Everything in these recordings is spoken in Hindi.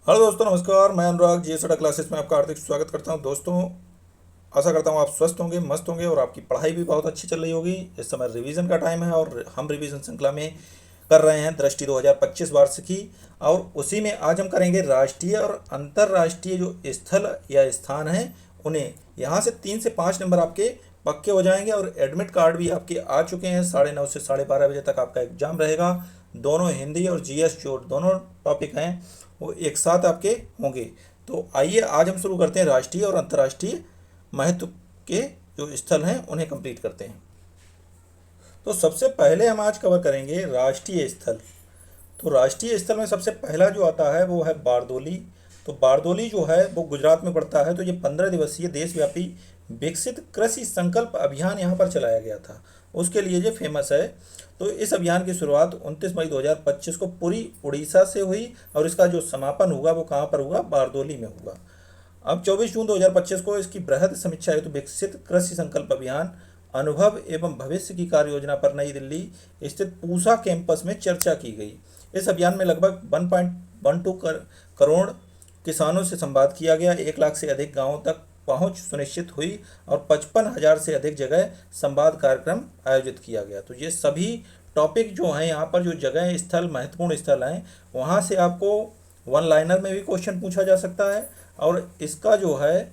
हेलो दोस्तों, नमस्कार। मैं अनुराग जी सड़ा क्लासेस में आपका हार्दिक स्वागत करता हूं। दोस्तों, आशा करता हूं आप स्वस्थ होंगे, मस्त होंगे और आपकी पढ़ाई भी बहुत अच्छी चल रही होगी। इस समय रिवीजन का टाइम है और हम रिवीजन श्रृंखला में कर रहे हैं दृष्टि 2025 वार्षिकी। और उसी में आज हम करेंगे राष्ट्रीय और अंतर्राष्ट्रीय जो स्थल या स्थान हैं उन्हें। यहाँ से 3 से 5 नंबर आपके पक्के हो जाएंगे और एडमिट कार्ड भी आपके आ चुके हैं। 9:30 से 12:30 बजे तक आपका एग्जाम रहेगा। दोनों हिंदी और जीएस जो दोनों टॉपिक हैं वो एक साथ आपके होंगे। तो आइए आज हम शुरू करते हैं राष्ट्रीय और अंतर्राष्ट्रीय महत्व के जो स्थल हैं उन्हें कंप्लीट करते हैं। तो सबसे पहले हम आज कवर करेंगे राष्ट्रीय स्थल। तो राष्ट्रीय स्थल में सबसे पहला जो आता है वो है बारदोली। तो बारदोली जो है वो गुजरात में पड़ता है। तो ये 15 दिवसीय देशव्यापी विकसित कृषि संकल्प अभियान यहाँ पर चलाया गया था, उसके लिए ये फेमस है। तो इस अभियान की शुरुआत 29 मई 2025 को पूरी उड़ीसा से हुई और इसका जो समापन होगा वो कहाँ पर होगा? बारदोली में होगा। अब 24 जून 2025 को इसकी बृहद समीक्षा हेतु विकसित कृषि संकल्प अभियान अनुभव एवं भविष्य की कार्य योजना पर नई दिल्ली स्थित पूसा कैंपस में चर्चा की गई। इस अभियान में लगभग 1.12 करोड़ किसानों से संवाद किया गया। 1 लाख से अधिक गांवों तक पहुंच सुनिश्चित हुई और 55,000 से अधिक जगह संवाद कार्यक्रम आयोजित किया गया। तो ये सभी टॉपिक जो हैं यहाँ पर, जो जगह स्थल महत्वपूर्ण स्थल हैं, वहाँ से आपको वन लाइनर में भी क्वेश्चन पूछा जा सकता है और इसका जो है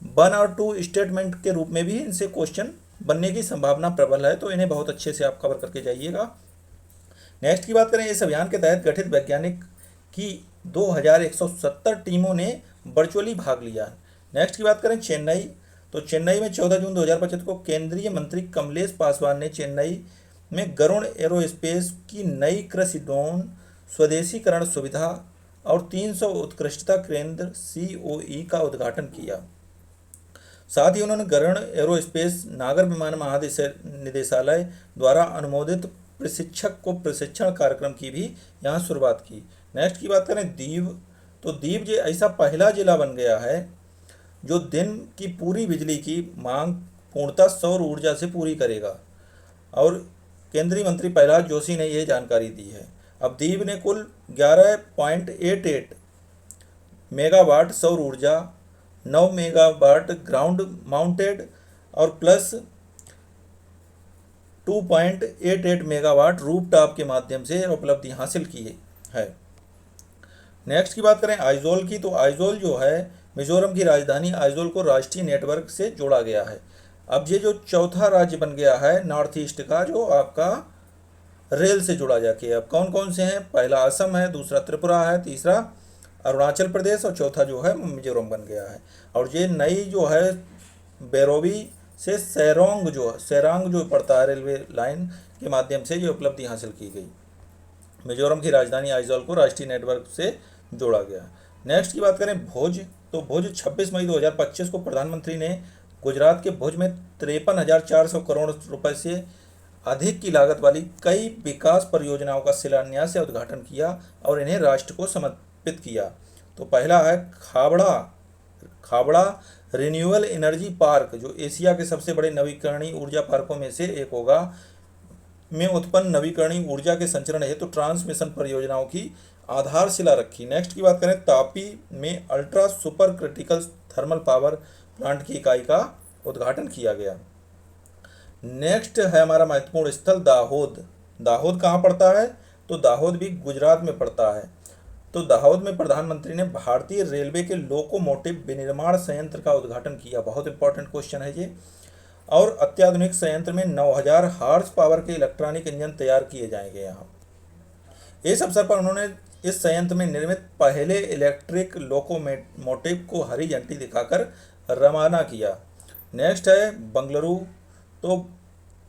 1 और 2 स्टेटमेंट के रूप में भी इनसे क्वेश्चन बनने की संभावना प्रबल है। तो इन्हें बहुत अच्छे से आप कवर करके जाइएगा। नेक्स्ट की बात करें, इस अभियान के तहत गठित वैज्ञानिक की 2170 टीमों ने वर्चुअली भाग लिया। नेक्स्ट की बात करें चेन्नई। तो चेन्नई में 14 जून 2025 को केंद्रीय मंत्री कमलेश पासवान ने चेन्नई में गरुण एरोस्पेस की नई कृषि ड्रोन स्वदेशीकरण सुविधा और 300 उत्कृष्टता केंद्र COE का उद्घाटन किया। साथ ही उन्होंने गरुण एरोस्पेस नागर विमान महानिदेशालय द्वारा अनुमोदित प्रशिक्षक को प्रशिक्षण कार्यक्रम की भी यहाँ शुरुआत की। नेक्स्ट की बात करें दीव। तो दीव जो ऐसा पहला जिला बन गया है जो दिन की पूरी बिजली की मांग पूर्णतः सौर ऊर्जा से पूरी करेगा और केंद्रीय मंत्री प्रहलाद जोशी ने यह जानकारी दी है। अब दीव ने कुल 11.88 मेगावाट सौर ऊर्जा, 9 मेगावाट ग्राउंड माउंटेड और प्लस 2.88 मेगावाट रूफटॉप के माध्यम से उपलब्धि हासिल की है। नेक्स्ट की बात करें आइजोल की। तो आइजोल जो है मिजोरम की राजधानी आइजोल को राष्ट्रीय नेटवर्क से जोड़ा गया है। अब ये जो चौथा राज्य बन गया है नॉर्थ ईस्ट का, जो आपका रेल से जुड़ा जाके। अब कौन कौन से हैं? पहला असम है, दूसरा त्रिपुरा है, तीसरा अरुणाचल प्रदेश और चौथा जो है मिजोरम बन गया है। और ये नई जो है बेरोबी से सेरोंग जो पड़ता है रेलवे लाइन के माध्यम से ये उपलब्धि हासिल की गई। मिजोरम की राजधानी आइजोल को राष्ट्रीय नेटवर्क से जोड़ा गया। नेक्स्ट की बात करें भुज। तो भुज 26 मई 2025 को प्रधानमंत्री ने गुजरात के भुज में 53,400 करोड़ रुपए से अधिक की लागत वाली कई विकास परियोजनाओं का शिलान्यास या उद्घाटन किया और इन्हें राष्ट्र को समर्पित किया। तो पहला है खाबड़ा रिन्यूएबल एनर्जी पार्क, जो एशिया के सबसे बड़े नवीकरणीय ऊर्जा पार्कों में से एक होगा। में उत्पन्न नवीकरणीय ऊर्जा के संचरण हेतु ट्रांसमिशन परियोजनाओं की आधारशिला रखी। नेक्स्ट की बात करें तापी में ultra super critical thermal power plant की इकाई का उद्घाटन किया गया। नेक्स्ट है हमारा महत्वपूर्ण स्थल दाहोद। दाहोद कहाँ पड़ता है? तो दाहोद भी गुजरात में पड़ता है। तो दाहोद में प्रधानमंत्री ने भारतीय रेलवे के लोकोमोटिव विनिर्माण संयंत्र का उद्घाटन किया। बहुत इंपॉर्टेंट क्वेश्चन है ये। और अत्याधुनिक संयंत्र में 9,000 हॉर्स पावर के इलेक्ट्रॉनिक इंजन तैयार किए जाएंगे यहाँ। इस अवसर पर उन्होंने इस संयंत्र में निर्मित पहले इलेक्ट्रिक लोकोमोटिव को हरी झंडी दिखाकर रवाना किया। नेक्स्ट है बंगलुरु। तो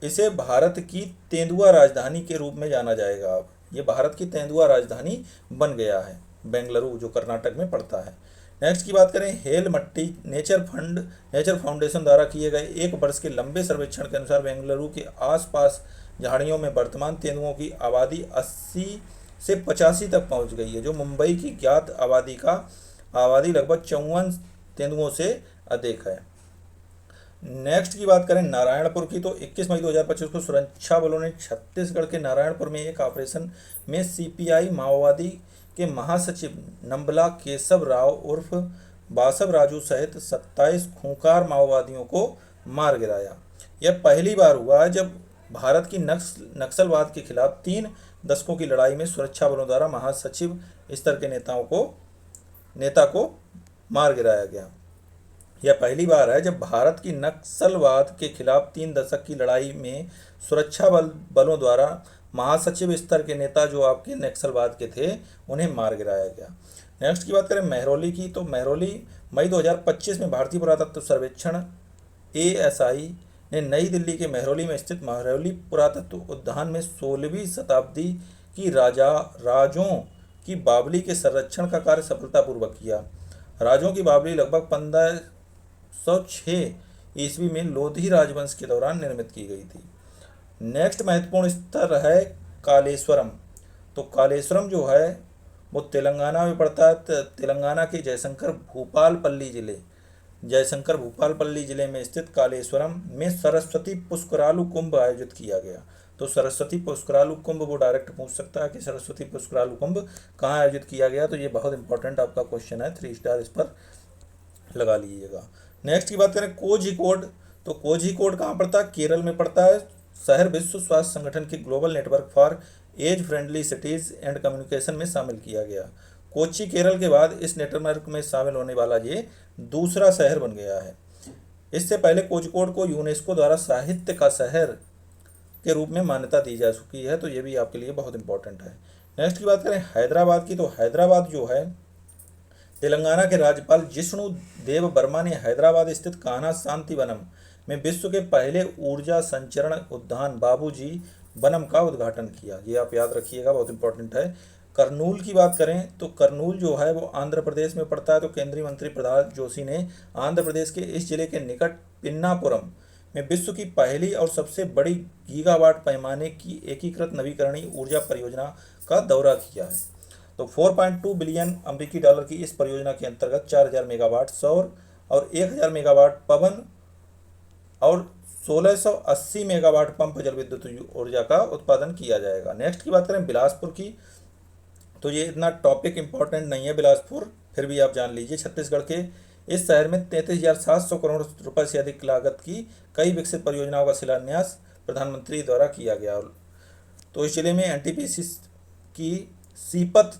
इसे भारत की तेंदुआ राजधानी के रूप में जाना जाएगा। अब ये भारत की तेंदुआ राजधानी बन गया है बेंगलुरु, जो कर्नाटक में पड़ता है। नेक्स्ट की बात करें हेल मट्टी। नेचर फाउंडेशन द्वारा किए गए 1 वर्ष के लंबे सर्वेक्षण के अनुसार बेंगलुरु के आसपास झाड़ियों में वर्तमान तेंदुओं की आबादी 80 से 85 तक पहुंच गई है, जो मुंबई की ज्ञात आबादी लगभग 54 तेंदुओं से अधिक है। नेक्स्ट की बात करें नारायणपुर की। तो 21 मई 2025 को सुरक्षा बलों ने छत्तीसगढ़ के नारायणपुर में एक ऑपरेशन में CPI माओवादी के महासचिव नंबला केशव राव उर्फ बासव राजू सहित 27 खूंखार माओवादियों को मार गिराया। यह पहली बार हुआ है जब भारत की नक्सलवाद के खिलाफ 3 दशकों की लड़ाई में सुरक्षा बलों द्वारा महासचिव स्तर के नेता को मार गिराया गया। यह पहली बार है जब भारत की नक्सलवाद के खिलाफ 3 दशक की लड़ाई में सुरक्षा बलों द्वारा महासचिव स्तर के नेता जो आपके नक्सलवाद के थे उन्हें मार गिराया गया। नेक्स्ट की बात करें मेहरौली की, तो मेहरौली मई 2025 में भारतीय पुरातत्व सर्वेक्षण ASI ने नई दिल्ली के मेहरौली में स्थित मेहरौली पुरातत्व उद्यान में 16वीं शताब्दी की राजों की बावली के संरक्षण का कार्य सफलतापूर्वक किया। राजों की बावली लगभग 1506 ईस्वी में लोधी राजवंश के दौरान निर्मित की गई थी। नेक्स्ट महत्वपूर्ण स्थल है कालेश्वरम। तो कालेश्वरम जो है वो तेलंगाना में पड़ता है। तेलंगाना के जयशंकर भूपालपल्ली जिले में स्थित कालेश्वरम में सरस्वती पुष्करालु कुंभ आयोजित किया गया। तो सरस्वती पुष्करालु कुंभ वो डायरेक्ट पूछ सकता है कि सरस्वती पुष्करालु कुंभ कहाँ आयोजित किया गया। तो ये बहुत इंपॉर्टेंट आपका क्वेश्चन है, 3 स्टार इस पर लगा लीजिएगा। नेक्स्ट की बात करें कोझिकोड, तो कोझिकोड कहाँ पड़ता है? केरल में पड़ता है। शहर विश्व स्वास्थ्य संगठन के global network for age friendly cities and communication में शामिल किया गया। कोच्चि केरल के बाद इस नेटवर्क में शामिल होने वाला ये दूसरा शहर बन गया है। इससे पहले कोझिकोड को यूनेस्को द्वारा साहित्य का शहर के रूप में मान्यता दी जा चुकी है। तो ये भी आपके लिए बहुत इंपॉर्टेंट है। नेक्स्ट की बात करें हैदराबाद की, तो हैदराबाद जो है तेलंगाना के राज्यपाल जिष्णु देव वर्मा ने हैदराबाद स्थित कान्हा शांति वनम में विश्व के पहले ऊर्जा संचरण उद्यान बाबूजी वनम का उद्घाटन किया। ये आप याद रखिएगा, बहुत इंपॉर्टेंट है। करनूल की बात करें तो करनूल जो है वो आंध्र प्रदेश में पड़ता है। तो केंद्रीय मंत्री प्रहलाद जोशी ने आंध्र प्रदेश के इस जिले के निकट पिन्नापुरम में विश्व की पहली और सबसे बड़ी गीगावाट पैमाने की एकीकृत नवीकरणीय ऊर्जा परियोजना का दौरा किया है। तो 4.2 बिलियन अमेरिकी डॉलर की इस परियोजना के अंतर्गत 4000 मेगावाट सौर और 1000 मेगावाट पवन और 1680 मेगावाट पंप जल विद्युत ऊर्जा का उत्पादन किया जाएगा। नेक्स्ट की बात करें बिलासपुर की, तो ये इतना टॉपिक इंपॉर्टेंट नहीं है बिलासपुर, फिर भी आप जान लीजिए। छत्तीसगढ़ के इस शहर में 33,700 करोड़ रुपए से अधिक लागत की कई विकसित परियोजनाओं का शिलान्यास प्रधानमंत्री द्वारा किया गया। तो इस जिले में NTPC की Sipat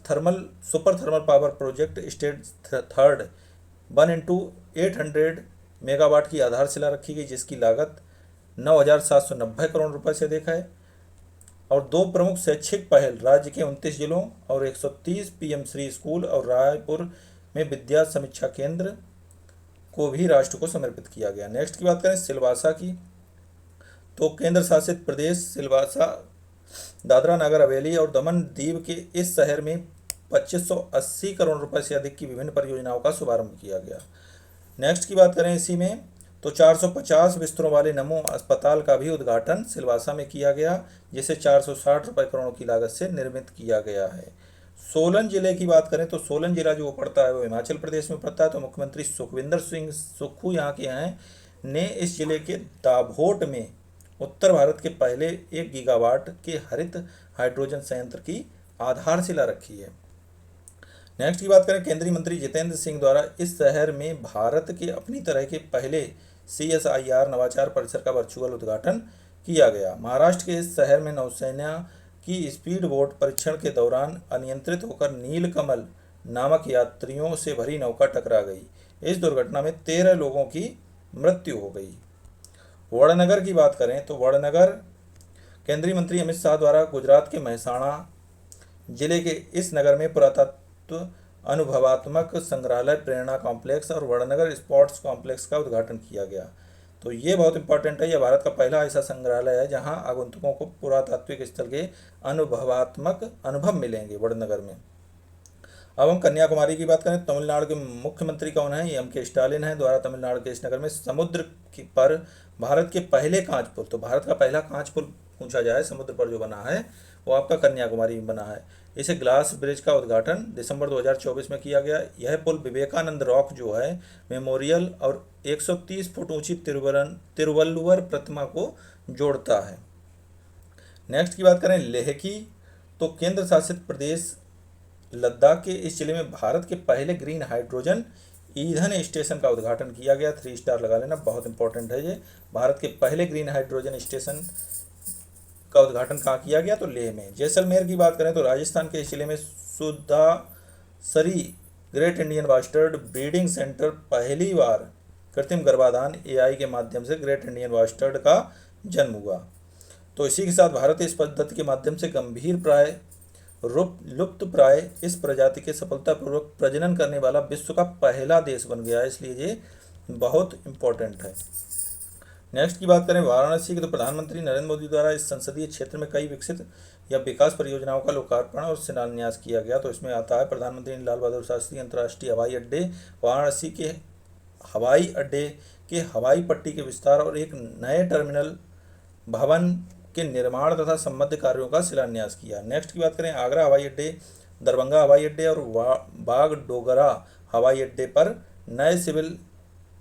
super thermal power project state third 1x800 megawatt की आधारशिला रखी गई, जिसकी लागत 9,790 करोड़ रुपए से अधिक है। और 2 प्रमुख शैक्षिक पहल राज्य के 29 जिलों और 130 PM श्री स्कूल और रायपुर में विद्या समीक्षा केंद्र को भी राष्ट्र को समर्पित किया गया। नेक्स्ट की बात करें सिलवासा की, तो केंद्र शासित प्रदेश सिलवासा दादरा नगर हवेली और दमन दीव के इस शहर में 2580 करोड़ रुपए से अधिक की विभिन्न परियोजनाओं का शुभारंभ किया गया। नेक्स्ट की बात करें इसी में, तो 450 बिस्तरों वाले नमो अस्पताल का भी उद्घाटन सिलवासा में किया गया, जिसे 460 रुपए करोड़ की लागत से निर्मित किया गया है। सोलन जिले की बात करें तो सोलन जिला जो पड़ता है वो हिमाचल प्रदेश में पड़ता है। तो मुख्यमंत्री सुखविंदर सिंह सुक्खू यहाँ के हैं ने इस जिले के दाभोट में उत्तर भारत के पहले 1 गीगावाट के हरित हाइड्रोजन संयंत्र की आधारशिला रखी है। नेक्स्ट की बात करें केंद्रीय मंत्री जितेंद्र सिंह द्वारा इस शहर में भारत के अपनी तरह के पहले CSIR नवाचार परिसर का वर्चुअल उद्घाटन किया गया। महाराष्ट्र के इस शहर में नौसेना की स्पीड बोट परीक्षण के दौरान अनियंत्रित होकर नीलकमल नामक यात्रियों से भरी नौका टकरा गई। इस दुर्घटना में 13 लोगों की मृत्यु हो गई। वड़नगर की बात करें तो वड़नगर केंद्रीय मंत्री अमित शाह द्वारा गुजरात के महसाणा जिले के इस नगर में पुरातत्व अनुभवात्मक संग्रहालय प्रेरणा कॉम्प्लेक्स और वड़नगर स्पोर्ट्स कॉम्प्लेक्स का उद्घाटन किया गया। तो ये बहुत इंपॉर्टेंट है। यह भारत का पहला ऐसा संग्रहालय है जहां आगंतुकों को पुरातात्विक स्थल के अनुभवात्मक अनुभव मिलेंगे वड़नगर में। अब हम कन्याकुमारी की बात करें, तमिलनाडु के मुख्यमंत्री कौन है? ये M.K. स्टालिन है द्वारा तमिलनाडु के इस नगर में समुद्र पर भारत के पहले कांच पुल, तो भारत का पहला कांच पुल पूछा जाए समुद्र पर जो बना है वो आपका कन्याकुमारी में बना है। इसे ग्लास ब्रिज का उद्घाटन दिसंबर 2024 में किया गया। यह पुल विवेकानंद रॉक जो है मेमोरियल और 130 फुट ऊंची तिरुवल्लुवर प्रतिमा को जोड़ता है। नेक्स्ट की बात करें लेह की, तो केंद्र शासित प्रदेश लद्दाख के इस जिले में भारत के पहले ग्रीन हाइड्रोजन ईंधन स्टेशन का उद्घाटन किया गया। 3 स्टार लगा लेना, बहुत इंपॉर्टेंट है ये। भारत के पहले ग्रीन हाइड्रोजन स्टेशन का उद्घाटन कहाँ किया गया? तो लेह में। जैसलमेर की बात करें तो राजस्थान के इस जिले में Sudhasari great Indian bustard breeding centre पहली बार कृत्रिम गर्भाधान एआई के माध्यम से ग्रेट इंडियन बास्टर्ड का जन्म हुआ। तो इसी के साथ भारत इस पद्धति के माध्यम से गंभीर प्राय लुप्त प्राय इस प्रजाति के सफलतापूर्वक प्रजनन करने वाला विश्व का पहला देश बन गया है, इसलिए ये बहुत इंपॉर्टेंट है। नेक्स्ट की बात करें वाराणसी की, तो प्रधानमंत्री नरेंद्र मोदी द्वारा इस संसदीय क्षेत्र में कई विकसित या विकास परियोजनाओं का लोकार्पण और शिलान्यास किया गया। तो इसमें आता है प्रधानमंत्री ने लाल बहादुर शास्त्री अंतर्राष्ट्रीय हवाई अड्डे, वाराणसी के हवाई अड्डे के हवाई पट्टी के विस्तार और एक नए टर्मिनल भवन के निर्माण तथा संबद्ध कार्यों का शिलान्यास किया। नेक्स्ट की बात करें आगरा हवाई अड्डे, दरभंगा हवाई अड्डे और बागडोगरा हवाई अड्डे पर नए सिविल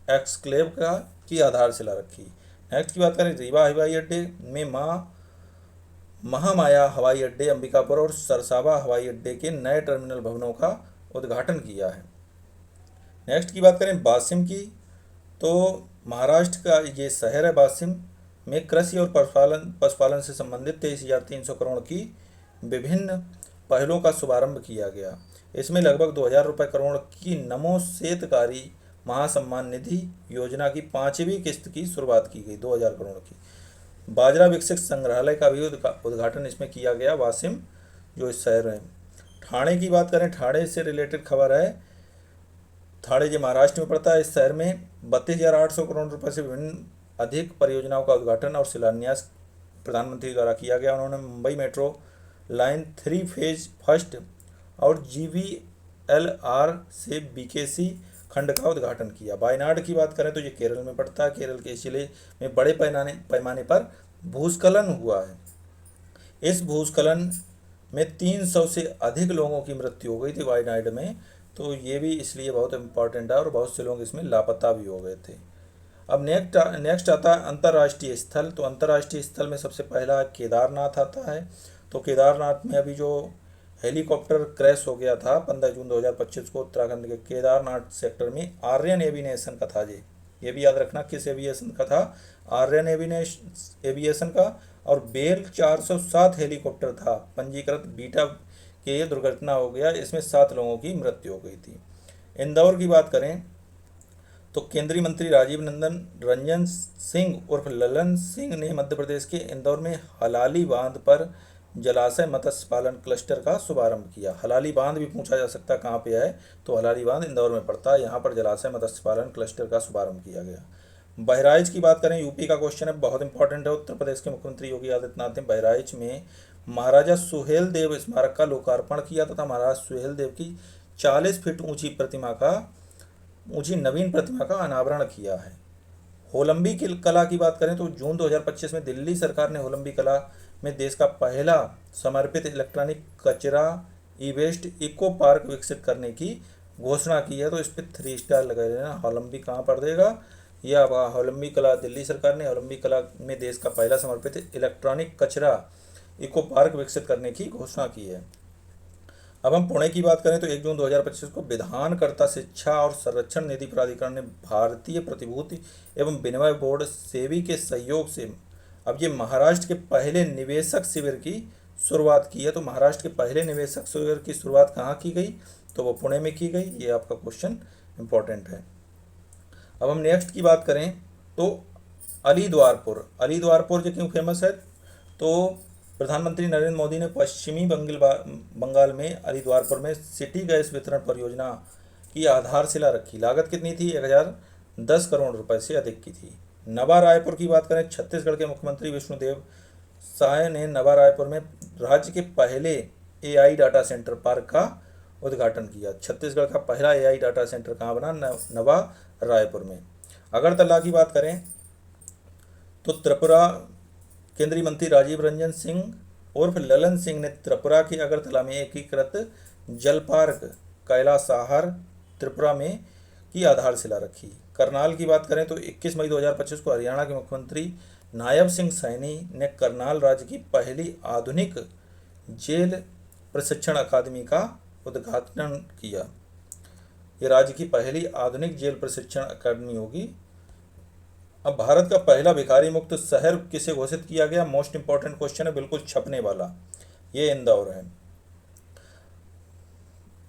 एक्सक्लेव की आधारशिला रखी। नेक्स्ट की बात करें रीवा हवाई अड्डे में महामाया हवाई अड्डे, अंबिकापुर और सरसावा हवाई अड्डे के नए टर्मिनल भवनों का उद्घाटन किया है। नेक्स्ट की बात करें वाशिम की, तो महाराष्ट्र का ये शहर है वाशिम में कृषि और पशुपालन से संबंधित 23,300 करोड़ की विभिन्न पहलों का शुभारंभ किया गया। इसमें लगभग 2,000 रुपये करोड़ की नमो शेतकारी महासम्मान निधि योजना की 5वीं किस्त की शुरुआत की गई, 2,000 करोड़ की। बाजरा विकसित संग्रहालय का भी उद्घाटन इसमें किया गया वाशिम जो इस शहर है। ठाणे की बात करें, ठाणे से रिलेटेड खबर है। ठाणे जो महाराष्ट्र में पड़ता है, इस शहर में 32,800 करोड़ रुपए से विभिन्न अधिक परियोजनाओं का उद्घाटन और शिलान्यास प्रधानमंत्री द्वारा किया गया। उन्होंने Mumbai metro line 3 phase first और GVLR से BKC खंड का उद्घाटन किया। वायनाड की बात करें तो ये केरल में पड़ता है। केरल के इस जिले में बड़े पैमाने पर भूस्खलन हुआ है। इस भूस्खलन में 300 से अधिक लोगों की मृत्यु हो गई थी वायनाड में, तो ये भी इसलिए बहुत इम्पॉर्टेंट है और बहुत से लोग इसमें लापता भी हो गए थे। अब नेक्स्ट आता है अंतर्राष्ट्रीय स्थल। तो अंतर्राष्ट्रीय स्थल में सबसे पहला केदारनाथ आता है। तो केदारनाथ में अभी जो हेलीकॉप्टर क्रैश हो गया था 15 जून 2025 को उत्तराखंड के केदारनाथ सेक्टर में, आर्यन एविएशन का था। ये भी याद रखना किस एविएशन का था, आर्यन एविएशन का। और बेल 407 हेलीकॉप्टर था पंजीकृत बीटा के, ये दुर्घटना हो गया, इसमें 7 लोगों की मृत्यु हो गई थी। इंदौर की बात करें तो केंद्रीय मंत्री राजीव रंजन सिंह उर्फ ललन सिंह ने मध्य प्रदेश के इंदौर में हलाली बांध पर जलाशय मत्स्य पालन क्लस्टर का शुभारंभ किया। हलाली बांध भी पूछा जा सकता है कहाँ पे है, तो हलाली बांध इंदौर में पड़ता है। यहाँ पर जलाशय मत्स्य पालन क्लस्टर का शुभारंभ किया गया। बहराइच की बात करें, यूपी का क्वेश्चन है, बहुत इंपॉर्टेंट है। उत्तर प्रदेश के मुख्यमंत्री योगी आदित्यनाथ ने बहराइच में महाराजा सुहेल देव स्मारक का लोकार्पण किया तथा महाराज सुहेल देव की 40 फीट ऊंची नवीन प्रतिमा का अनावरण किया है। होलंबी की कला की बात करें तो जून 2025 में दिल्ली सरकार ने होलंबी कला में देश का पहला समर्पित इलेक्ट्रॉनिक कचरा ई वेस्ट इको पार्क विकसित करने की घोषणा की है। तो इस पर 3 स्टार लगा देना। होलंबी कहाँ पर देगा, यह होलंबी कला दिल्ली सरकार ने होलंबी कला में देश का पहला समर्पित इलेक्ट्रॉनिक कचरा इको पार्क विकसित करने की घोषणा की है। अब हम पुणे की बात करें तो 1 जून 2025 को विधानकर्ता शिक्षा और संरक्षण निधि प्राधिकरण ने भारतीय प्रतिभूति एवं विनिमय बोर्ड सेबी के सहयोग से अब ये महाराष्ट्र के पहले निवेशक शिविर की शुरुआत की है। तो महाराष्ट्र के पहले निवेशक शिविर की शुरुआत कहाँ की गई, तो वो पुणे में की गई। ये आपका क्वेश्चन इंपॉर्टेंट है। अब हम नेक्स्ट की बात करें तो अलीद्वारपुर जो क्यों फेमस है, तो प्रधानमंत्री नरेंद्र मोदी ने पश्चिमी बंगाल में अलीद्वारपुर में सिटी गैस वितरण परियोजना की आधारशिला रखी। लागत कितनी थी, 1,010 करोड़ रुपए से अधिक की थी। नवा रायपुर की बात करें, छत्तीसगढ़ के मुख्यमंत्री विष्णुदेव साय ने नवा रायपुर में राज्य के पहले AI डाटा सेंटर पार्क का उद्घाटन किया। छत्तीसगढ़ का पहला AI डाटा सेंटर कहाँ बना, नवा रायपुर में। अगरतला की बात करें तो त्रिपुरा केंद्रीय मंत्री राजीव रंजन सिंह उर्फ ललन सिंह ने त्रिपुरा की अगरतला में एकीकृत जल पार्क कैलाश आहार त्रिपुरा में की आधारशिला रखी। करनाल की बात करें तो 21 मई 2025 को हरियाणा के मुख्यमंत्री नायब सिंह सैनी ने करनाल राज्य की पहली आधुनिक जेल प्रशिक्षण अकादमी का उद्घाटन किया। ये राज्य की पहली आधुनिक जेल प्रशिक्षण अकादमी होगी। अब भारत का पहला भिखारी मुक्त शहर किसे घोषित किया गया? मोस्ट इंपॉर्टेंट क्वेश्चन है, बिल्कुल छपने वाला। ये इंदौर है।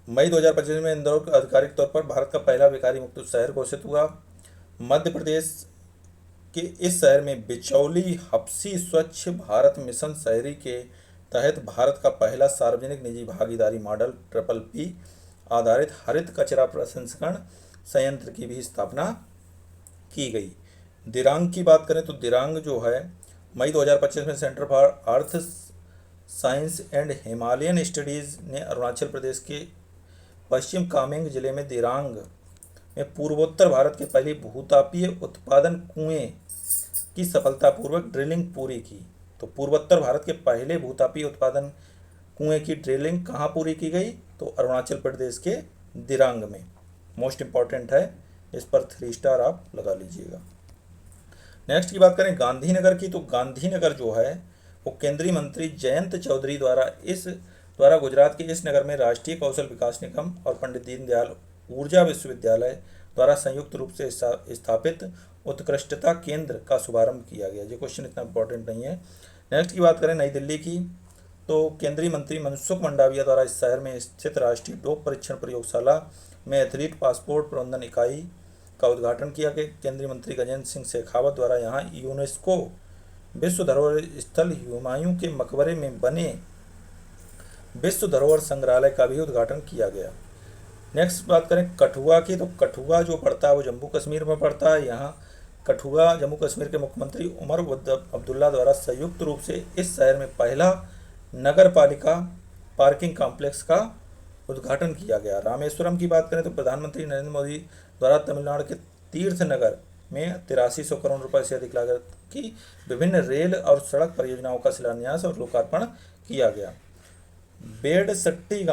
मई 2025 में इंदौर आधिकारिक तौर पर भारत का पहला भिखारी मुक्त शहर घोषित हुआ। मध्य प्रदेश के इस शहर में बिचौली हप्सी स्वच्छ भारत मिशन शहरी के तहत भारत का पहला सार्वजनिक निजी भागीदारी मॉडल PPP आधारित हरित कचरा प्रसंस्करण संयंत्र की भी स्थापना की गई। दिरांग की बात करें तो दिरांग जो है मई 2025 में centre for earth science and Himalayan studies ने अरुणाचल प्रदेश के पश्चिम कामेंग जिले में दिरांग में पूर्वोत्तर भारत के पहले भूतापीय उत्पादन कुएं की सफलतापूर्वक ड्रिलिंग पूरी की। तो पूर्वोत्तर भारत के पहले भूतापीय उत्पादन कुएं की ड्रिलिंग कहाँ पूरी की गई? तो अरुणाचल प्रदेश के दिरांग में। मोस्ट इंपॉर्टेंट है, इस पर 3 स्टार आप लगा लीजिएगा। नेक्स्ट की बात करें गांधीनगर की, तो गांधीनगर जो है वो केंद्रीय मंत्री जयंत चौधरी द्वारा गुजरात के इस नगर में राष्ट्रीय कौशल विकास निगम और पंडित दीनदयाल ऊर्जा विश्वविद्यालय द्वारा संयुक्त रूप से स्थापित उत्कृष्टता केंद्र का शुभारंभ किया गया। ये क्वेश्चन इतना इंपॉर्टेंट नहीं है। नेक्स्ट की बात करें नई दिल्ली की, तो केंद्रीय मंत्री मनसुख मंडाविया द्वारा इस शहर में स्थित राष्ट्रीय डोप परीक्षण प्रयोगशाला में एथलीट पासपोर्ट प्रबंधन इकाई का उद्घाटन किया गया। केंद्रीय मंत्री गजेंद्र सिंह शेखावत द्वारा यहाँ यूनेस्को विश्व धरोहर स्थल हुमायूं के मकबरे में बने विश्व धरोहर संग्रहालय का भी उद्घाटन किया गया। नेक्स्ट बात करें कठुआ की, तो कठुआ जो पड़ता है वो जम्मू कश्मीर में पड़ता है। यहाँ कठुआ जम्मू कश्मीर के मुख्यमंत्री उमर अब्दुल्ला द्वारा संयुक्त रूप से इस शहर में पहला नगर पालिका पार्किंग कॉम्प्लेक्स का उद्घाटन किया गया। रामेश्वरम की बात करें तो प्रधानमंत्री नरेंद्र मोदी द्वारा तमिलनाडु के तीर्थनगर में 8300 करोड़ रुपए से अधिक लागत की विभिन्न रेल और सड़क परियोजनाओं का शिलान्यास और लोकार्पण किया गया। बेडसट्टी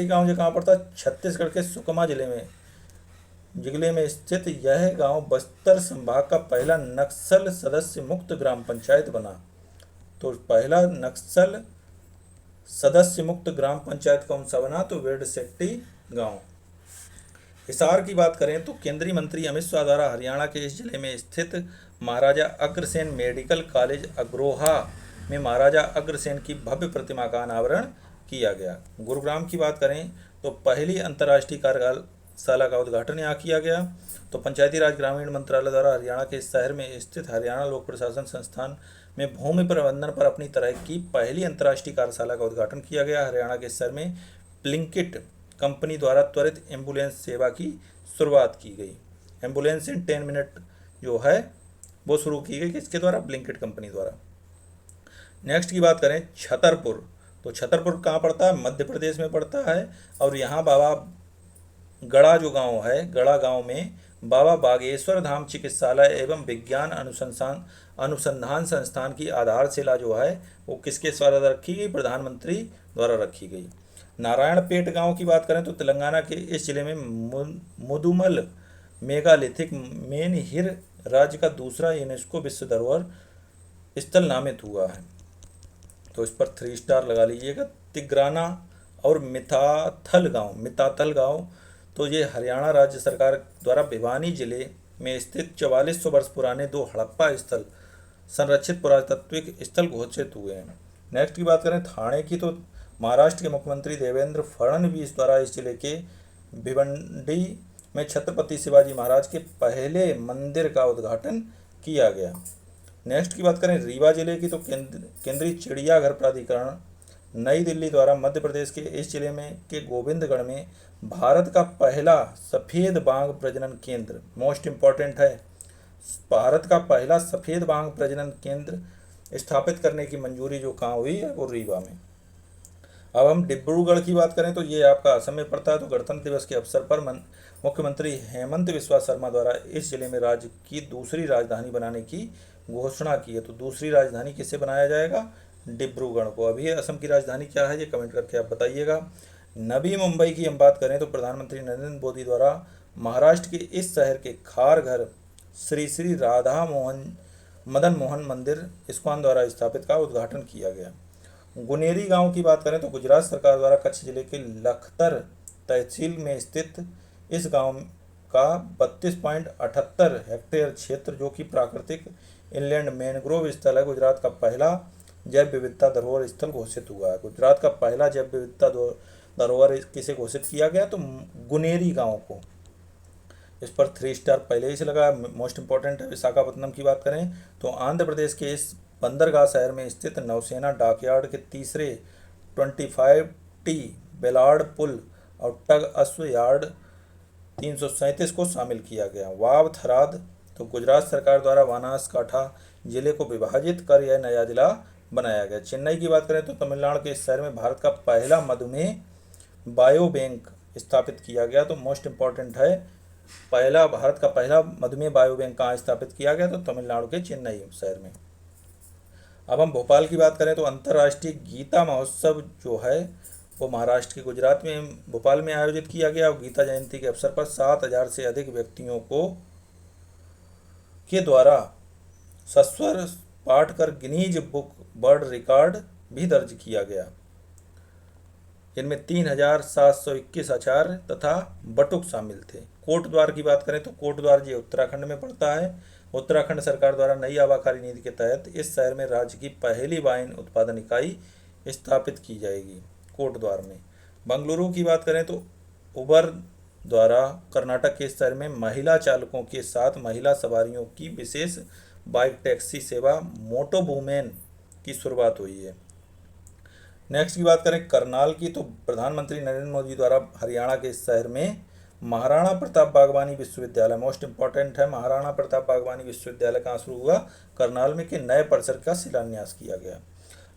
गांव जो कहाँ पड़ता है? छत्तीसगढ़ के सुकमा जिले में स्थित यह गांव बस्तर संभाग का पहला नक्सल सदस्य मुक्त ग्राम पंचायत बना। तो पहला नक्सल सदस्य मुक्त ग्राम पंचायत कौन सा बना? तो बेडसट्टी गांव। हिसार की बात करें तो केंद्रीय मंत्री अमित शाह द्वारा हरियाणा के इस जिले में स्थित महाराजा अग्रसेन मेडिकल कॉलेज अग्रोहा में महाराजा अग्रसेन की भव्य प्रतिमा का अनावरण किया गया। गुरुग्राम की बात करें तो पहली अंतर्राष्ट्रीय कार्यशाला का उद्घाटन यहाँ किया गया। तो पंचायती राज ग्रामीण मंत्रालय द्वारा हरियाणा के इस शहर में स्थित हरियाणा लोक प्रशासन संस्थान में भूमि प्रबंधन पर अपनी तरह की पहली अंतर्राष्ट्रीय कार्यशाला का उद्घाटन किया गया। हरियाणा के शहर में ब्लिंकिट कंपनी द्वारा त्वरित एम्बुलेंस सेवा की शुरुआत की गई। एम्बुलेंस इन 10 मिनट जो है वो शुरू की गई किसके द्वारा? ब्लिंकिट कंपनी द्वारा। नेक्स्ट की बात करें छतरपुर, तो छतरपुर कहाँ पड़ता है? मध्य प्रदेश में पड़ता है। और यहाँ बाबा गड़ा जो गांव है, गड़ा गांव में बाबा बागेश्वर धाम चिकित्सालय एवं विज्ञान अनुसंधान संस्थान की आधारशिला जो है वो किसके द्वारा रखी गई? प्रधानमंत्री द्वारा रखी गई। नारायणपेट गांव की बात करें तो तेलंगाना के इस जिले में मुदुमल मेगालिथिक मेन हिर राज्य का दूसरा यूनेस्को विश्व धरोहर स्थल नामित हुआ है। तो इस पर 3 स्टार लगा लीजिएगा। तिग्राना और मिताथल गांव तो ये हरियाणा राज्य सरकार द्वारा भिवानी जिले में स्थित 4400 वर्ष पुराने 2 हड़प्पा स्थल संरक्षित पुरातात्विक स्थल घोषित हुए हैं। नेक्स्ट की बात करें थाने की, तो महाराष्ट्र के मुख्यमंत्री देवेंद्र फडणवीस द्वारा इस जिले के भिवंडी में छत्रपति शिवाजी महाराज के पहले मंदिर का उद्घाटन किया गया। नेक्स्ट की बात करें रीवा जिले की, तो केंद्रीय चिड़ियाघर प्राधिकरण नई दिल्ली द्वारा मध्य प्रदेश के इस जिले में के गोविंदगढ़ में भारत का पहला सफ़ेद बाघ प्रजनन केंद्र, मोस्ट इम्पॉर्टेंट है, भारत का पहला सफ़ेद बाघ प्रजनन केंद्र स्थापित करने की मंजूरी जो कहाँ हुई है? वो रीवा में। अब हम डिब्रूगढ़ की बात करें तो ये आपका असम में पड़ता है। तो गणतंत्र दिवस के अवसर पर मुख्यमंत्री हेमंत बिस्वा शर्मा द्वारा इस जिले में राज्य की दूसरी राजधानी बनाने की घोषणा की है। तो दूसरी राजधानी किसे बनाया जाएगा? डिब्रूगढ़ को। अभी असम की राजधानी क्या है ये कमेंट करके आप बताइएगा। नवी मुंबई की हम बात करें तो प्रधानमंत्री नरेंद्र मोदी द्वारा महाराष्ट्र के इस शहर के खारघर श्री श्री राधा मदन मोहन मंदिर इस्कॉन द्वारा स्थापित का उद्घाटन किया गया। गुनेरी गांव की बात करें तो गुजरात सरकार द्वारा कच्छ जिले के लखतर तहसील में स्थित इस गांव का 32.78 हेक्टेयर क्षेत्र, जो कि प्राकृतिक इनलैंड मैंग्रोव स्थल है, गुजरात का पहला जैव विविधता धरोहर स्थल घोषित हुआ है। गुजरात का पहला जैव विविधता धरोहर किसे घोषित किया गया? तो गुनेरी गांव को। इस पर 3 स्टार पहले ही से लगा। मोस्ट इंपॉर्टेंट है। विशाखापत्तनम की बात करें तो आंध्र प्रदेश के इस बंदरगाह शहर में स्थित नौसेना डॉकयार्ड के तीसरे 25T बेलार्ड पुल और टग अश्व यार्ड 337 को शामिल किया गया। वाव थराद, तो गुजरात सरकार द्वारा बनासकांठा जिले को विभाजित कर यह नया जिला बनाया गया। चेन्नई की बात करें तो तमिलनाडु के इस शहर में भारत का पहला मधुमेह बायो बैंक स्थापित किया गया। तो मोस्ट इंपॉर्टेंट है, भारत का पहला मधुमेह बायो बैंक कहाँ स्थापित किया गया? तो तमिलनाडु के चेन्नई शहर में। अब हम भोपाल की बात करें तो अंतर्राष्ट्रीय गीता महोत्सव जो है वो महाराष्ट्र के गुजरात में भोपाल में आयोजित किया गया और गीता जयंती के अवसर पर 7,000 से अधिक व्यक्तियों के द्वारा सस्वर पाठ कर गिनीज बुक वर्ल्ड रिकॉर्ड भी दर्ज किया गया। इनमें 3,721 आचार्य तथा बटुक शामिल थे। कोट द्वार की बात करें तो कोट द्वार ये उत्तराखंड में पड़ता है। उत्तराखंड सरकार द्वारा नई आबाकारी नीति के तहत इस शहर में राज्य की पहली वाइन उत्पादन इकाई स्थापित की जाएगी कोट द्वार में। बंगलुरु की बात करें तो उबर द्वारा कर्नाटक के शहर में महिला चालकों के साथ महिला सवारियों की विशेष बाइक टैक्सी सेवा मोटो वुमेन की शुरुआत हुई है। नेक्स्ट की बात करें करनाल की तो प्रधानमंत्री नरेंद्र मोदी द्वारा हरियाणा के इस शहर में महाराणा प्रताप बागवानी विश्वविद्यालय, मोस्ट इंपॉर्टेंट है, महाराणा प्रताप बागवानी विश्वविद्यालय कहाँ शुरू हुआ? करनाल में, के नए परिसर का शिलान्यास किया गया।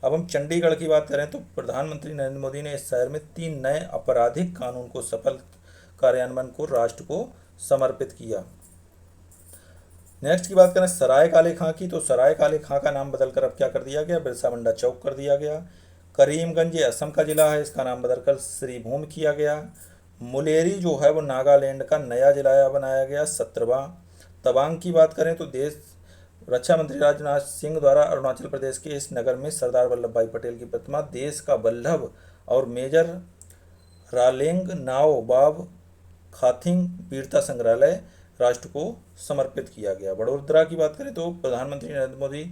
अब हम चंडीगढ़ की बात करें तो प्रधानमंत्री नरेंद्र मोदी ने इस शहर में 3 नए आपराधिक कानून को सफल कार्यान्वयन को राष्ट्र को समर्पित किया। नेक्स्ट की बात करें सराय काले खां की तो सराय काले खां का नाम बदलकर अब क्या कर दिया गया? बिरसा मुंडा चौक कर दिया गया। करीमगंज ये असम का जिला है, इसका नाम बदलकर श्रीभूम किया गया। मुलेरी जो है वो नागालैंड का नया जिला बनाया गया 17वां। तवांग की बात करें तो रक्षा मंत्री राजनाथ सिंह द्वारा अरुणाचल प्रदेश के इस नगर में सरदार वल्लभ भाई पटेल की प्रतिमा, देश का वल्लभ और मेजर रालेंग नाओ बाब खाथिंग वीरता संग्रहालय राष्ट्र को समर्पित किया गया। वडोदरा की बात करें तो प्रधानमंत्री नरेंद्र मोदी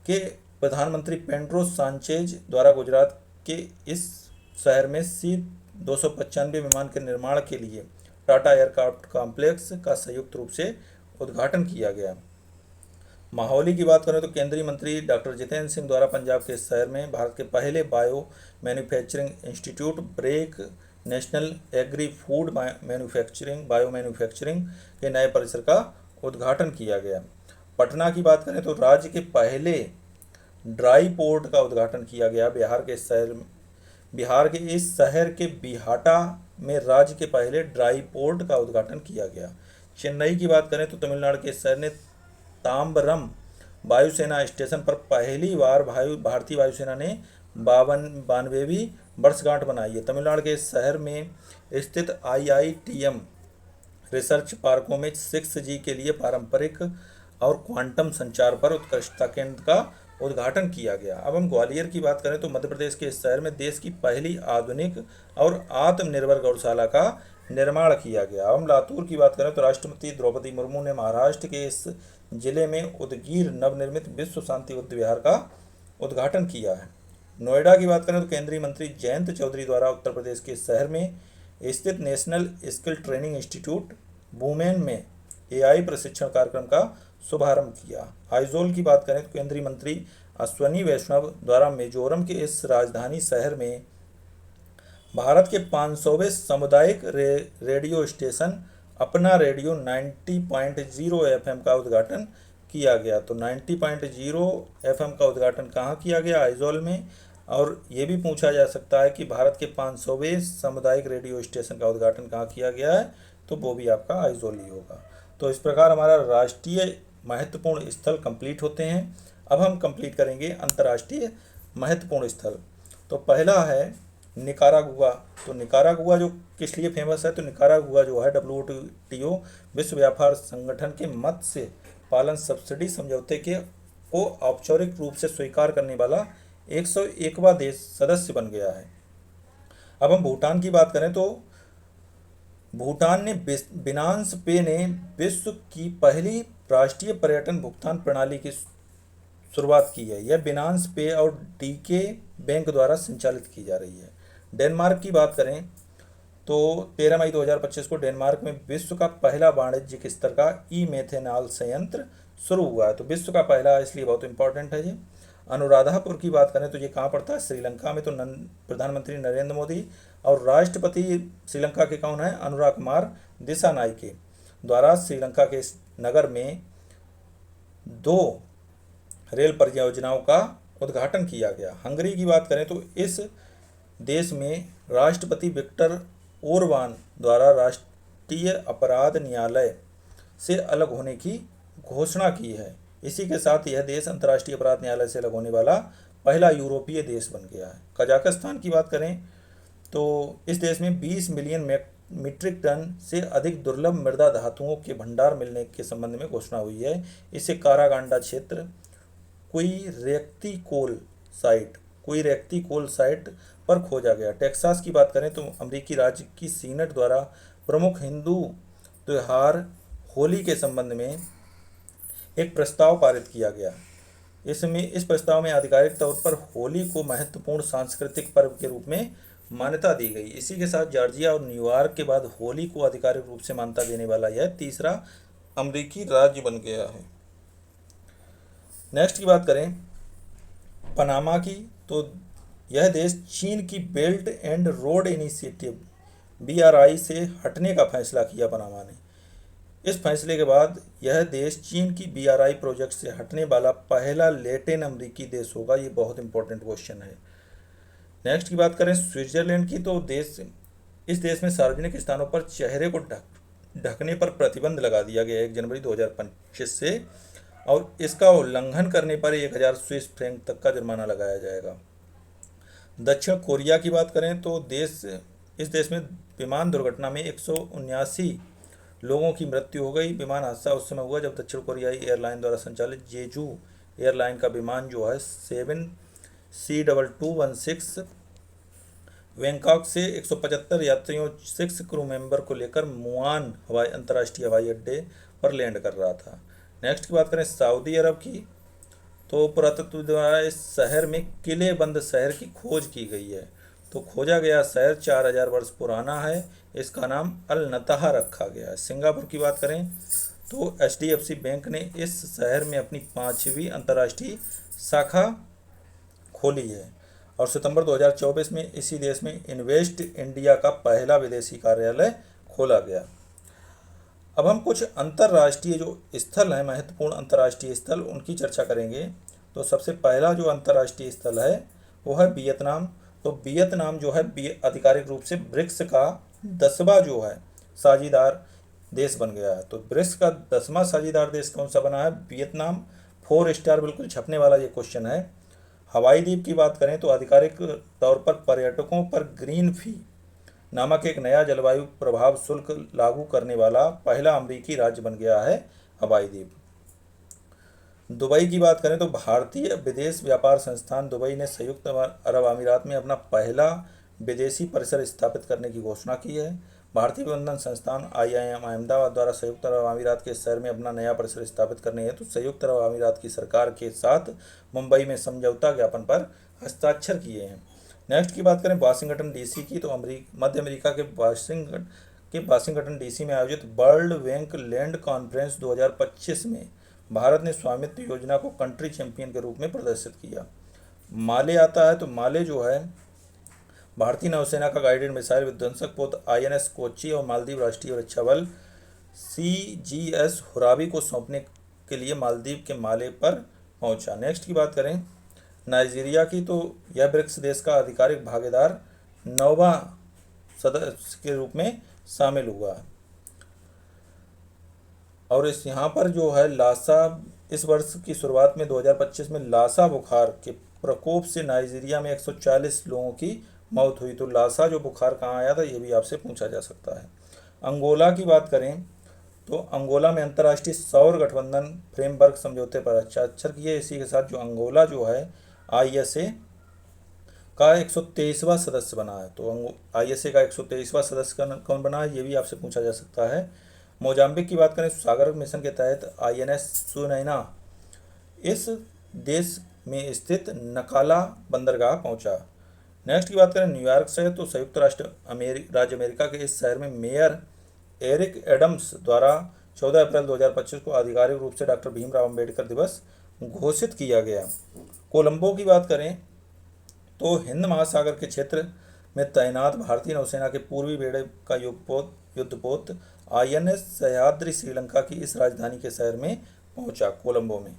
के प्रधानमंत्री पेड्रो सांचेज द्वारा गुजरात के इस शहर में C-295 विमान के निर्माण के लिए टाटा एयरक्राफ्ट कॉम्प्लेक्स का संयुक्त रूप से उद्घाटन किया गया। माहौली की बात करें तो केंद्रीय मंत्री डॉक्टर जितेंद्र सिंह द्वारा पंजाब के शहर में भारत के पहले bio manufacturing institute BRIC national agri food bio manufacturing के नए परिसर का उद्घाटन किया गया। पटना की बात करें तो राज्य के पहले ड्राई पोर्ट का उद्घाटन किया गया। बिहार के इस शहर के बिहाटा में राज्य के पहले ड्राई पोर्ट का उद्घाटन किया गया। चेन्नई की बात करें तो तमिलनाडु के शहर ने ताम्बरम वायुसेना स्टेशन पर पहली बार भारतीय वायुसेना ने 92वीं वर्षगांठ बनाई है। तमिलनाडु के शहर में स्थित IITM रिसर्च पार्कों में 6G के लिए पारंपरिक और क्वांटम संचार पर उत्कृष्टता केंद्र का उद्घाटन किया गया। अब हम ग्वालियर की बात करें तो मध्य प्रदेश के इस शहर में देश की पहली आधुनिक और आत्मनिर्भर गौशाला का निर्माण किया गया। अब हम लातूर की बात करें तो राष्ट्रपति द्रौपदी मुर्मू ने महाराष्ट्र के इस जिले में उदगीर नवनिर्मित विश्व शांति बुद्ध विहार का उद्घाटन किया है। नोएडा की बात करें तो केंद्रीय मंत्री जयंत चौधरी द्वारा उत्तर प्रदेश के शहर में स्थित national skill training institute women में AI प्रशिक्षण कार्यक्रम का शुभारंभ किया। आइजोल की बात करें तो केंद्रीय मंत्री अश्वनी वैष्णव द्वारा मिजोरम के इस राजधानी शहर में भारत के 500वें सामुदायिक रेडियो स्टेशन अपना रेडियो 90.0 FM का उद्घाटन किया गया। तो 90.0 FM का उद्घाटन कहाँ किया गया? आइजोल में। और ये भी पूछा जा सकता है कि भारत के 500वें सामुदायिक रेडियो स्टेशन का उद्घाटन कहाँ किया गया है? तो वो भी आपका आइजोल ही होगा। तो इस प्रकार हमारा राष्ट्रीय महत्वपूर्ण स्थल कंप्लीट होते हैं। अब हम कंप्लीट करेंगे अंतर्राष्ट्रीय महत्वपूर्ण स्थल। तो पहला है निकारागुआ। तो निकारागुआ जो किस लिए फेमस है? तो निकारागुआ जो है WTO विश्व व्यापार संगठन के मत्स्य पालन सब्सिडी समझौते को औपचारिक रूप से स्वीकार करने वाला 101वां देश सदस्य बन गया है। अब हम भूटान की बात करें तो भूटान ने बिनांस पे ने विश्व की पहली राष्ट्रीय पर्यटन भुगतान प्रणाली की शुरुआत की है। यह बिनांस पे और डीके बैंक द्वारा संचालित की जा रही है। डेनमार्क की बात करें तो 13 मई 2025 को डेनमार्क में विश्व का पहला वाणिज्यिक स्तर का ई मेथेनॉल संयंत्र शुरू हुआ है। तो विश्व का पहला इसलिए बहुत इंपॉर्टेंट है ये। अनुराधापुर की बात करें तो ये कहाँ पड़ता है? श्रीलंका में। तो प्रधानमंत्री नरेंद्र मोदी और राष्ट्रपति श्रीलंका के कौन है? अनुराग कुमार दिसानायके द्वारा श्रीलंका के इस नगर में 2 रेल परियोजनाओं का उद्घाटन किया गया। हंगरी की बात करें तो इस देश में राष्ट्रपति विक्टर ओरबान द्वारा राष्ट्रीय अपराध न्यायालय से अलग होने की घोषणा की है। इसी के साथ यह देश अंतर्राष्ट्रीय अपराध न्यायालय से अलग होने वाला पहला यूरोपीय देश बन गया है। कजाकिस्तान की बात करें तो इस देश में 20 मिलियन मीट्रिक टन से अधिक दुर्लभ मृदा धातुओं के भंडार मिलने के संबंध में घोषणा हुई है। इससे कारागांडा क्षेत्र कोई रेक्ती कोल साइट पर खोजा गया। टेक्सास की बात करें तो अमेरिकी राज्य की सीनेट द्वारा प्रमुख हिंदू त्योहार होली के संबंध में एक प्रस्ताव पारित किया गया। इस प्रस्ताव में आधिकारिक तौर पर होली को महत्वपूर्ण सांस्कृतिक पर्व के रूप में मान्यता दी गई। इसी के साथ जॉर्जिया और न्यूयॉर्क के बाद होली को आधिकारिक रूप से मान्यता देने वाला यह तीसरा अमेरिकी राज्य बन गया है। नेक्स्ट की बात करें पनामा की तो यह देश चीन की belt and road initiative BRI से हटने का फैसला किया पनामा ने। इस फैसले के बाद यह देश चीन की BRI प्रोजेक्ट से हटने वाला पहला लैटिन अमेरिकी देश होगा। ये बहुत इंपॉर्टेंट क्वेश्चन है। नेक्स्ट की बात करें स्विट्जरलैंड की तो इस देश में सार्वजनिक स्थानों पर चेहरे को ढकने पर प्रतिबंध लगा दिया गया 1 जनवरी 2025 से, और इसका उल्लंघन करने पर 1000 स्विस फ्रैंक तक का जुर्माना लगाया जाएगा। दक्षिण कोरिया की बात करें तो इस देश में विमान दुर्घटना में 179 लोगों की मृत्यु हो गई। विमान हादसा उस समय हुआ जब दक्षिण कोरियाई एयरलाइन द्वारा संचालित जेजू एयरलाइन का विमान जो है 7C2216 बैंकॉक से 175 यात्रियों 6 क्रू मेंबर को लेकर मुआन अंतर्राष्ट्रीय हवाई अड्डे पर लैंड कर रहा था। नेक्स्ट की बात करें सऊदी अरब की तो पुरातत्व द्वारा इस शहर में किले बंद शहर की खोज की गई है। तो खोजा गया शहर 4000 वर्ष पुराना है। इसका नाम अल नतहा रखा गया है। सिंगापुर की बात करें तो HDFC बैंक ने इस शहर में अपनी 5वीं अंतर्राष्ट्रीय शाखा खोली है। और सितंबर 2024 में इसी देश में इन्वेस्ट इंडिया का पहला विदेशी कार्यालय खोला गया। अब हम कुछ अंतर्राष्ट्रीय जो स्थल हैं, महत्वपूर्ण अंतर्राष्ट्रीय स्थल, उनकी चर्चा करेंगे। तो सबसे पहला जो अंतर्राष्ट्रीय स्थल है वो है वियतनाम। तो वियतनाम जो है आधिकारिक रूप से ब्रिक्स का 10वां जो है साझेदार देश बन गया है। तो ब्रिक्स का 10वां साझेदार देश कौन सा बना है? वियतनाम। 4 स्टार बिल्कुल छपने वाला ये क्वेश्चन है। हवाई द्वीप की बात करें तो आधिकारिक तौर पर पर्यटकों पर ग्रीन फी नामक एक नया जलवायु प्रभाव शुल्क लागू करने वाला पहला अमेरिकी राज्य बन गया है हवाई द्वीप। दुबई की बात करें तो भारतीय विदेश व्यापार संस्थान दुबई ने संयुक्त अरब अमीरात में अपना पहला विदेशी परिसर स्थापित करने की घोषणा की है। भारतीय प्रबंधन संस्थान IIM अहमदाबाद द्वारा संयुक्त अरब अमीरात के शहर में अपना नया परिसर स्थापित करने हेतु संयुक्त अरब अमीरात की सरकार के साथ मुंबई में समझौता ज्ञापन पर हस्ताक्षर किए हैं। नेक्स्ट की बात करें वाशिंगटन DC की तो मध्य अमेरिका के वाशिंगटन DC में आयोजित वर्ल्ड बैंक लैंड कॉन्फ्रेंस 2025 में भारत ने स्वामित्व योजना को कंट्री चैंपियन के रूप में प्रदर्शित किया। माले आता है तो माले जो है भारतीय नौसेना का गाइडेड मिसाइल विध्वंसक पोत INS कोच्चि और मालदीव राष्ट्रीय रक्षा बल CGS हुराबी को सौंपने के लिए मालदीव के माले पर पहुंचा। नेक्स्ट की बात करें नाइजीरिया की तो यह ब्रिक्स देश का आधिकारिक भागीदार 9वां सदस्य के रूप में शामिल हुआ। और यहाँ पर जो है लासा, इस वर्ष की शुरुआत में 2025 में लासा बुखार के प्रकोप से नाइजीरिया में 140 लोगों की मौत हुई। तो लासा जो बुखार कहाँ आया था ये भी आपसे पूछा जा सकता है। अंगोला की बात करें तो अंगोला में अंतर्राष्ट्रीय सौर गठबंधन फ्रेमवर्क समझौते पर हस्ताक्षर किए। इसी के साथ जो अंगोला जो है ISA का 123वां सदस्य बना है। तो आईएसए का 123वां सदस्य कौन बना है, ये भी आपसे पूछा जा सकता है। मोजाम्बिक की बात करें, सागर मिशन के तहत आईएनएस सुनैना इस देश में स्थित नकाला बंदरगाह पहुंचा। नेक्स्ट की बात करें न्यूयॉर्क से, तो संयुक्त राज्य अमेरिका के इस शहर में मेयर एरिक एडम्स द्वारा 14 अप्रैल 2025 को आधिकारिक रूप से डॉक्टर भीमराव अंबेडकर दिवस घोषित किया गया। कोलंबो की बात करें तो हिंद महासागर के क्षेत्र में तैनात भारतीय नौसेना के पूर्वी बेड़े का युद्धपोत आईएनएस सह्याद्री श्रीलंका की इस राजधानी के शहर में पहुंचा, कोलंबो में।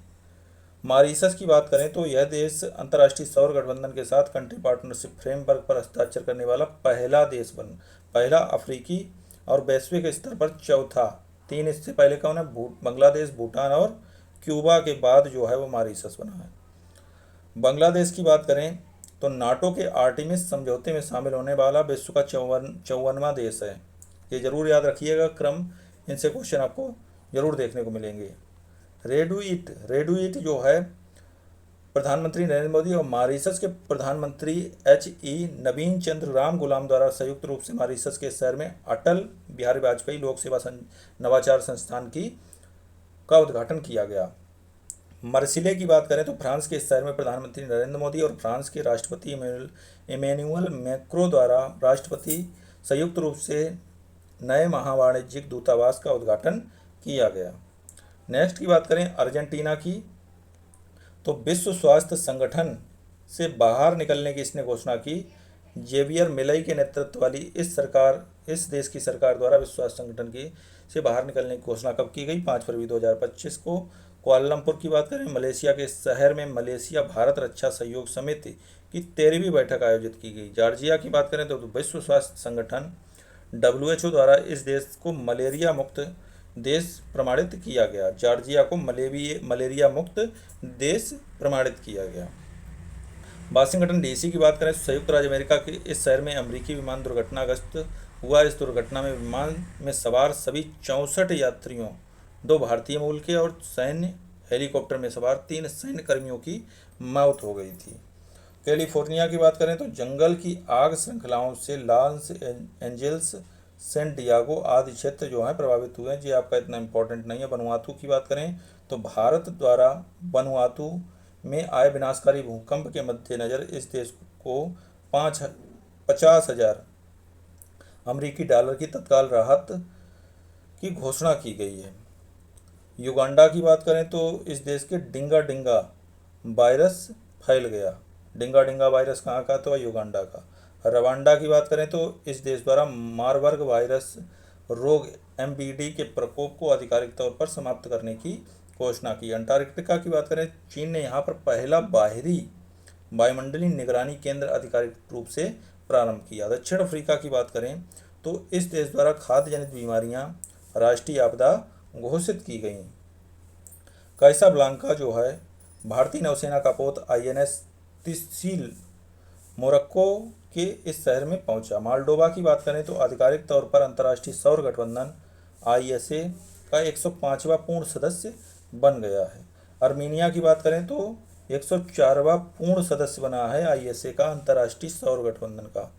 मॉरिशस की बात करें तो यह देश अंतर्राष्ट्रीय सौर गठबंधन के साथ कंट्री पार्टनरशिप फ्रेमवर्क पर हस्ताक्षर करने वाला पहला अफ्रीकी और वैश्विक स्तर पर चौथा। 3 इससे पहले कौन है, बांग्लादेश, भूटान और क्यूबा के बाद जो है वो मॉरिशस बना है। बांग्लादेश की बात करें तो नाटो के आर्टिमिस समझौते में शामिल होने वाला विश्व का 54वां देश है। ये जरूर याद रखिएगा क्रम, इनसे क्वेश्चन आपको जरूर देखने को मिलेंगे। रेडुइट जो है प्रधानमंत्री नरेंद्र मोदी और मॉरिशस के प्रधानमंत्री नवीन चंद्र राम गुलाम द्वारा संयुक्त रूप से मॉरिशस के शहर में अटल बिहारी वाजपेयी लोक सेवा नवाचार संस्थान का उद्घाटन किया गया। मर्सिले की बात करें तो फ्रांस के इस शहर में प्रधानमंत्री नरेंद्र मोदी और फ्रांस के राष्ट्रपति इमैनुअल मैक्रों द्वारा राष्ट्रपति संयुक्त रूप से नए महावाणिज्यिक दूतावास का उद्घाटन किया गया। नेक्स्ट की बात करें अर्जेंटीना की, तो विश्व स्वास्थ्य संगठन से बाहर निकलने की इसने घोषणा की। जेवियर मिलई के नेतृत्व वाली इस देश की सरकार द्वारा विश्व स्वास्थ्य संगठन से बाहर निकलने की घोषणा कब की गई, 5 फरवरी 2025 को। कुआलालंपुर की बात करें, मलेशिया के शहर में मलेशिया भारत रक्षा सहयोग समिति की 13वीं बैठक आयोजित की गई। जॉर्जिया की बात करें तो विश्व स्वास्थ्य संगठन WHO द्वारा इस देश को मलेरिया मुक्त देश प्रमाणित किया गया। जॉर्जिया को मलेरिया मुक्त देश प्रमाणित किया गया। वाशिंगटन डीसी की बात करें तो संयुक्त राज्य अमेरिका के इस शहर में अमेरिकी विमान दुर्घटनाग्रस्त हुआ। इस दुर्घटना में विमान में सवार सभी 64 यात्रियों, 2 भारतीय मूल के और सैन्य हेलीकॉप्टर में सवार 3 सैन्य कर्मियों की मौत हो गई थी। कैलिफोर्निया की बात करें तो जंगल की आग श्रृंखलाओं से लॉस एंजल्स, सैन डियागो आदि क्षेत्र जो हैं प्रभावित हुए हैं। जी आपका इतना इम्पोर्टेंट नहीं है। वनुआतू की बात करें तो भारत द्वारा वनुआतू में आए विनाशकारी भूकंप के मद्देनज़र इस देश को 50,000 अमेरिकी डॉलर की तत्काल राहत की घोषणा की गई है। युगांडा की बात करें तो इस देश के डिंगा वायरस फैल गया। डिंगा वायरस कहाँ का, तो युगांडा का। रवांडा की बात करें तो इस देश द्वारा मारबर्ग वायरस रोग MBD के प्रकोप को आधिकारिक तौर पर समाप्त करने की घोषणा की। अंटार्कटिका की बात करें, चीन ने यहाँ पर पहला बाहरी वायुमंडलीय निगरानी केंद्र आधिकारिक रूप से प्रारंभ किया। दक्षिण अफ्रीका की बात करें तो इस देश द्वारा खाद्य जनित बीमारियाँ राष्ट्रीय आपदा घोषित की गई। कैसाब्लांका जो है भारतीय नौसेना का पोत INS तिसील मोरक्को के इस शहर में पहुंचा। मोल्डोवा की बात करें तो आधिकारिक तौर पर अंतर्राष्ट्रीय सौर गठबंधन ISA का 105वां पूर्ण सदस्य बन गया है। अर्मीनिया की बात करें तो 104वां पूर्ण सदस्य बना है ISA का, अंतर्राष्ट्रीय सौर गठबंधन का।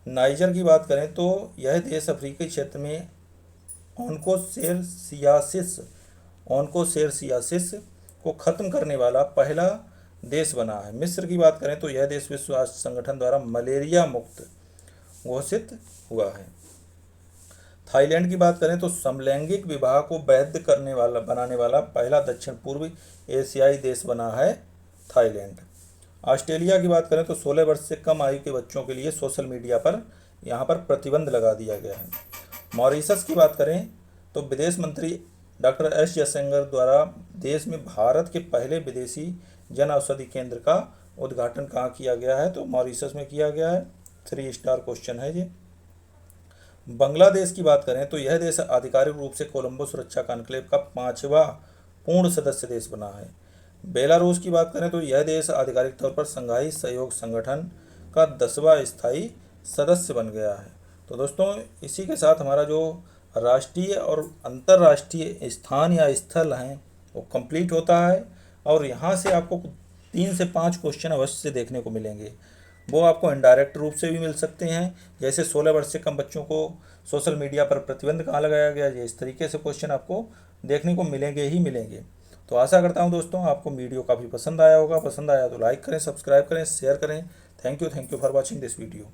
नाइजर की बात करें तो यह देश अफ्रीकी क्षेत्र में ओनकोसेरसियासिस को खत्म करने वाला पहला देश बना है। मिस्र की बात करें तो यह देश विश्व स्वास्थ्य संगठन द्वारा मलेरिया मुक्त घोषित हुआ है। थाईलैंड की बात करें तो समलैंगिक विवाह को वैध बनाने वाला पहला दक्षिण पूर्वी एशियाई देश बना है थाईलैंड। ऑस्ट्रेलिया की बात करें तो 16 वर्ष से कम आयु के बच्चों के लिए सोशल मीडिया पर यहाँ पर प्रतिबंध लगा दिया गया है। मॉरिशस की बात करें तो विदेश मंत्री डॉक्टर S जयशंकर द्वारा देश में भारत के पहले विदेशी जन औषधि केंद्र का उद्घाटन कहाँ किया गया है, तो मॉरिशस में किया गया है। 3 स्टार क्वेश्चन है ये। बांग्लादेश की बात करें तो यह देश आधिकारिक रूप से कोलंबो सुरक्षा कॉन्क्लेव का 5वां पूर्ण सदस्य देश बना है। बेलारूस की बात करें तो यह देश आधिकारिक तौर पर संघाई सहयोग संगठन का 10वां स्थायी सदस्य बन गया है। तो दोस्तों इसी के साथ हमारा जो राष्ट्रीय और अंतर्राष्ट्रीय स्थान या स्थल हैं वो कंप्लीट होता है और यहाँ से आपको 3 से 5 क्वेश्चन अवश्य से देखने को मिलेंगे। वो आपको इनडायरेक्ट रूप से भी मिल सकते हैं। जैसे 16 वर्ष से कम बच्चों को सोशल मीडिया पर प्रतिबंध कहाँ लगाया गया, ये इस तरीके से क्वेश्चन आपको देखने को मिलेंगे ही मिलेंगे। तो आशा करता हूँ दोस्तों आपको वीडियो काफ़ी पसंद आया होगा। पसंद आया तो लाइक करें, सब्सक्राइब करें, शेयर करें। Thank you for watching this video.